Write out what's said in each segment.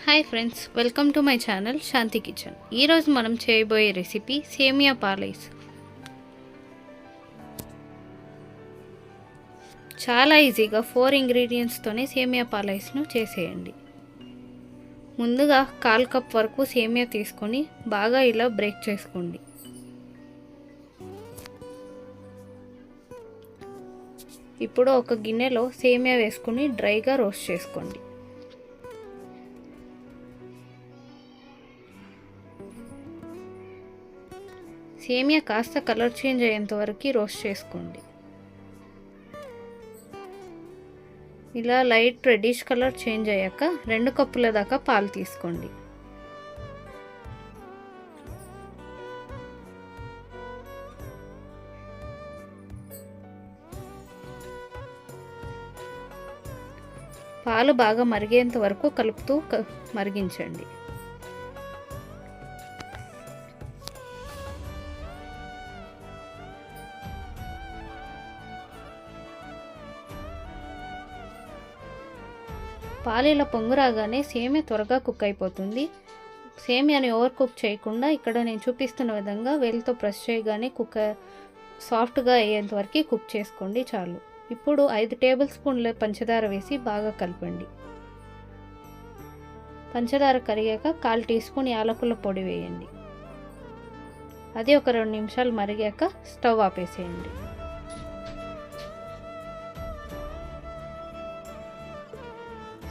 Hi friends, welcome to my channel Shanti kitchen. ఈరోజు మనం చేయబోయే రెసిపీ సేమియా పాలైస్. చాలా ఈజీగా 4 ఇంగ్రీడియంట్స్తోనే సేమియా పాలైస్ను చేసేయండి. ముందుగా 1/4 కప్ వరకు సేమియా తీసుకొని బాగా ఇలా బ్రేక్ చేసుకోండి. ఇప్పుడు ఒక గిన్నెలో సేమియా వేసుకుని డ్రైగా రోస్ట్ చేసుకోండి. సేమియా కాస్త కలర్ చేంజ్ అయ్యేంత వరకు రోస్ట్ చేసుకోండి. ఇలా లైట్ రెడ్డిష్ కలర్ చేంజ్ అయ్యాక 2 కప్పుల దాకా పాలు తీసుకోండి. పాలు బాగా మరిగేంత వరకు కలుపుతూ మరిగించండి. పాలు ఇలా పొంగు రాగానే సేమియా త్వరగా కుక్ అయిపోతుంది. సేమియాని ఓవర్ కుక్ చేయకుండా ఇక్కడ నేను చూపిస్తున్న విధంగా వేలితో ప్రెస్ చేయగానే సాఫ్ట్గా అయ్యేంత వరకు కుక్ చేసుకోండి చాలు. ఇప్పుడు 5 టేబుల్ స్పూన్ల పంచదార వేసి బాగా కలపండి. పంచదార కరిగాక 1/4 టీ స్పూన్ యాలకుల పొడి వేయండి. అది ఒక 2 నిమిషాలు మరిగాక స్టవ్ ఆపేసేయండి.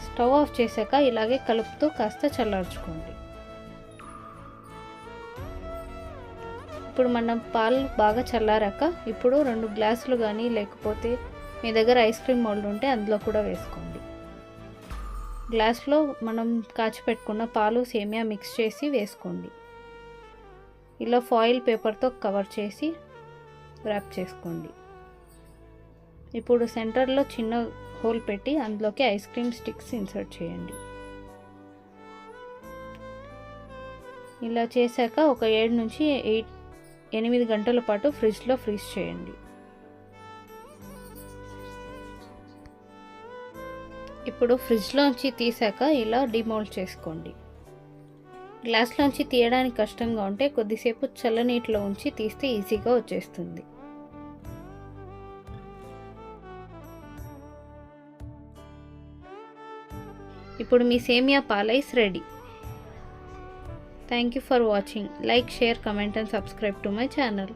స్టవ్ ఆఫ్ చేశాక ఇలాగే కలుపుతూ కాస్త చల్లార్చుకోండి. ఇప్పుడు మనం పాలు బాగా చల్లారాక ఇప్పుడు 2 గ్లాసులు కానీ లేకపోతే మీ దగ్గర ఐస్ క్రీమ్ మోల్డ్ ఉంటే అందులో కూడా వేసుకోండి. గ్లాస్లో మనం కాచిపెట్టుకున్న పాలు సేమియా మిక్స్ చేసి వేసుకోండి. ఇలా ఫాయిల్ పేపర్తో కవర్ చేసి ర్యాప్ చేసుకోండి. ఇప్పుడు సెంటర్లో చిన్న హోల్ పెట్టి అందులోకి ఐస్ క్రీమ్ స్టిక్స్ ఇన్సర్ట్ చేయండి. ఇలా చేశాక ఒక 7 నుంచి 8 గంటల పాటు ఫ్రిడ్జ్లో ఫ్రీజ్ చేయండి. ఇప్పుడు ఫ్రిడ్జ్లోంచి తీసాక ఇలా డిమోల్డ్ చేసుకోండి. గ్లాస్లోంచి తీయడానికి కష్టంగా ఉంటే కొద్దిసేపు చల్లనీటిలో ఉంచి తీస్తే ఈజీగా వచ్చేస్తుంది. ఇప్పుడు మీ సేమియా పాలైస్ ready. Thank you for watching. Like, share, comment and subscribe to my channel.